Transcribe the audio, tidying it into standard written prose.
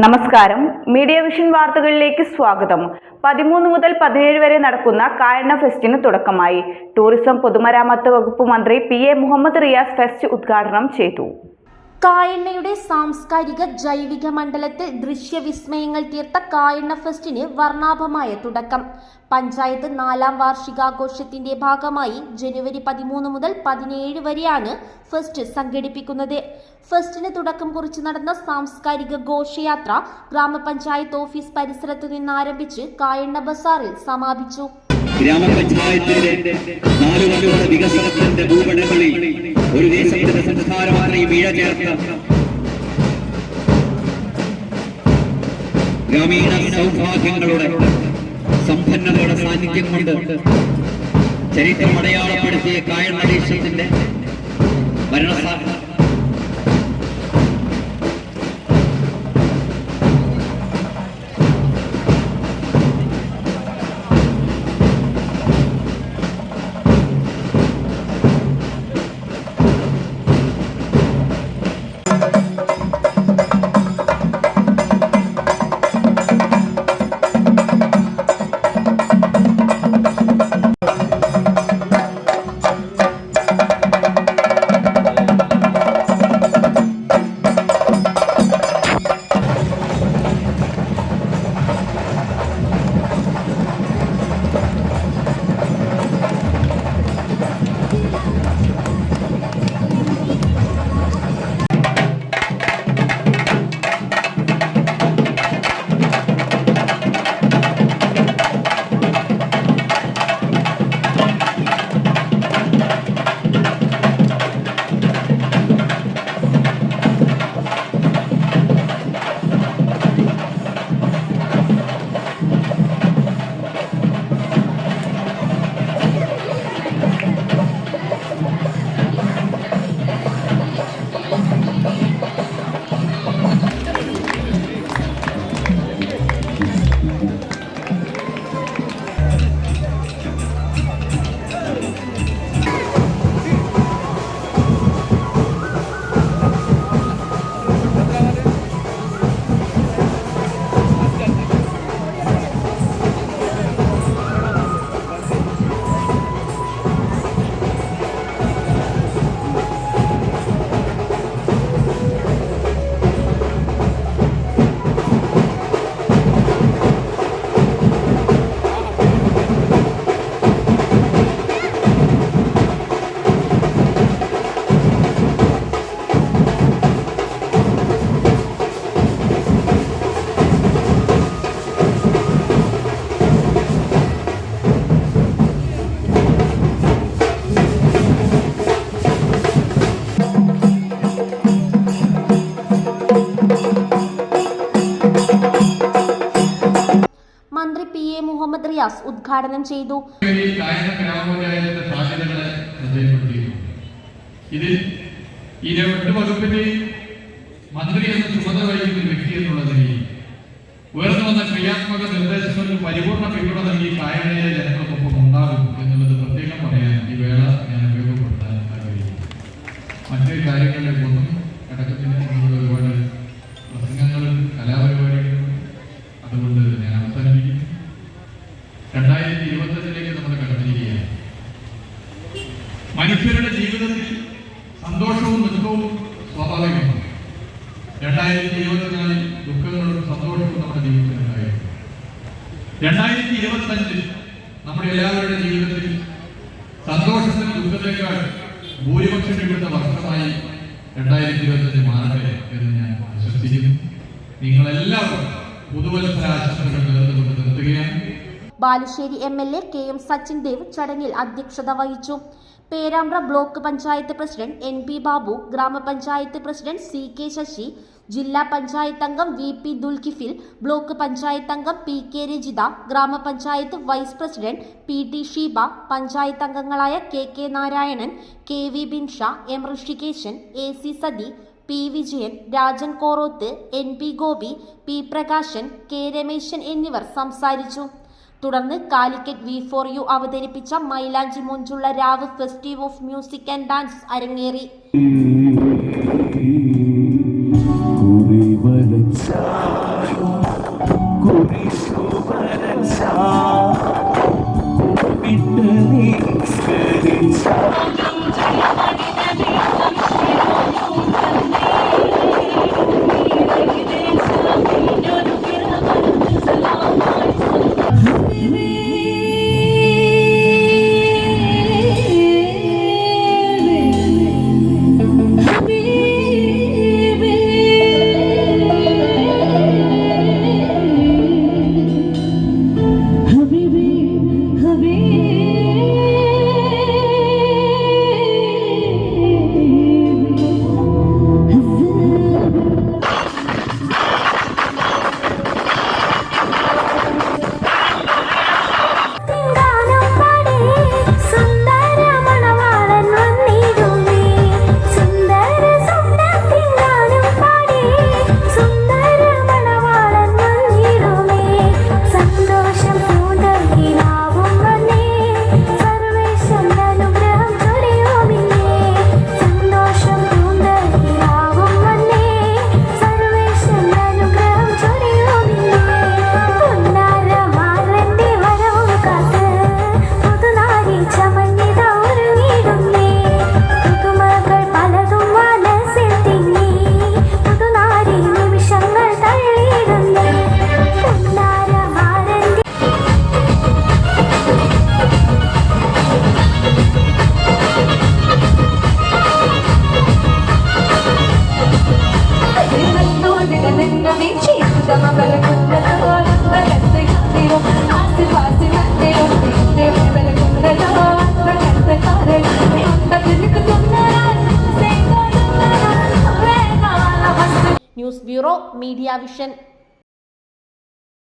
നമസ്കാരം. Media vision വാർത്തകളിലേക്ക് സ്വാഗതം. 13 മുതൽ 17 വരെ നടക്കുന്ന കായണ്ണ ഫെസ്റ്റിന് തുടക്കമായി. ടൂറിസം പൊതുമരാമത്ത് വകുപ്പ് മന്ത്രി PA മുഹമ്മദ് റിയാസ് ഫെസ്റ്റ് ഉദ്ഘാടനം ചെയ്തു. കായണ്ണയുടെ സാംസ്കാരിക ജൈവിക മണ്ഡലത്തിൽ ദൃശ്യവിസ്മയങ്ങൾ തീർത്ത കായണ്ണ ഫെസ്റ്റിന് വർണ്ണാഭമായ തുടക്കം. പഞ്ചായത്ത് 4ാം വാർഷികാഘോഷത്തിന്റെ ഭാഗമായി ജനുവരി 13 മുതൽ 17 വരെയാണ് ഫെസ്റ്റ് സംഘടിപ്പിക്കുന്നത്. ഫെസ്റ്റിന് തുടക്കം കുറിച്ച് നടന്ന സാംസ്കാരിക ഘോഷയാത്ര ഗ്രാമപഞ്ചായത്ത് ഓഫീസ് പരിസരത്തു നിന്ന് ആരംഭിച്ച് കായണ്ണ ബസാറിൽ സമാപിച്ചു. ഗ്രാമപഞ്ചായത്തിന്റെ 4 വർഷത്തെ വികസനത്തിന്റെ ഭൂപടങ്ങളിൽ ഒരു ദേശത്തിന്റെ സംസ്കാരമാത്രയും ഇഴചേർത്ത ഗ്രാമീണ സൗഭാഗ്യങ്ങളുടെ സമ്പന്നതയുടെ സാന്നിധ്യം കൊണ്ട് ചരിത്രം അടയാളപ്പെടുത്തിയ കായണ്ണ ദേശത്തിന്റെ ഭരണസാധ്യത മന്ത്രി PA മുഹമ്മദ് റിയാസ് ഉദ്ഘാടനം ചെയ്തു. ഈ 2 വകുപ്പിന്റെയും മന്ത്രി എന്ന ചുമതല വഹിക്കുന്ന വ്യക്തി എന്നുള്ളതിന് ഉയർന്നു വന്ന ക്രിയാത്മക നിർദ്ദേശങ്ങൾക്ക് പരിപൂർണ്ണ പിന്തുണ നൽകി കായണ്ണയിലെ ജനങ്ങൾക്കൊപ്പം ഉണ്ടാകും എന്നുള്ളത് പ്രത്യേകം പറയാൻ ഈ വേള ഞാൻ ഉപയോഗപ്പെടുത്താൻ ആഗ്രഹിക്കുന്നു. മറ്റു കാര്യങ്ങളിലേക്കൊന്നും അടക്കത്തിന് ഒരുപാട് പ്രസംഗങ്ങളും കലാപരിപാടികളും അതുകൊണ്ട് ഞാൻ അവസാനിപ്പിക്കും. 2025 നമ്മൾ കടന്നിരിക്കുകയാണ്. മനുഷ്യരുടെ ജീവിതത്തിൽ സന്തോഷവും ദുഃഖവും സ്വാഭാവികമാണ്. 2024 ദുഃഖങ്ങളും സന്തോഷവും നമ്മുടെ ജീവിതത്തിൽ ഉണ്ടായിരുന്നു. 2025 നമ്മുടെ എല്ലാവരുടെ ജീവിതത്തിൽ സന്തോഷത്തിന് ദുഃഖത്തേക്കാൾ ഭൂരിപക്ഷം കിട്ടുന്ന വർഷമായി 2025 മാറട്ടെ എന്ന് ഞാൻ വിശ്വസിക്കുന്നു. നിങ്ങളെല്ലാവരും പുതുവത്സരാശംസകൾ നേർന്നുകൊണ്ട് നിർത്തുകയാണ്. ബാലുശ്ശേരി MLA KM സച്ചിൻ ദേവ് ചടങ്ങിൽ അധ്യക്ഷത വഹിച്ചു. Perambra block panchayat president NP Babu, ഗ്രാമപഞ്ചായത്ത് പ്രസിഡന്റ് CK ശശി, ജില്ലാ പഞ്ചായത്ത് അംഗം VP ദുൽകിഫിൽ, ബ്ലോക്ക് പഞ്ചായത്ത് അംഗം PK രജിത, ഗ്രാമപഞ്ചായത്ത് vice president PT Sheeba, panchayat അംഗങ്ങളായ KK Narayanan, KV Binsha, M Rishikesan, AC sati, P Vijayan, Rajan Koroth, NP Gopi, P Prakashan, K Rameshan എന്നിവർ സംസാരിച്ചു. തുടർന്ന് കാലിക്കറ്റ് V4U അവതരിപ്പിച്ച മൈലാഞ്ചി മൊഞ്ചുള്ള രാവ് festive of music and dance അരങ്ങേറി. Sa news bureau media vision.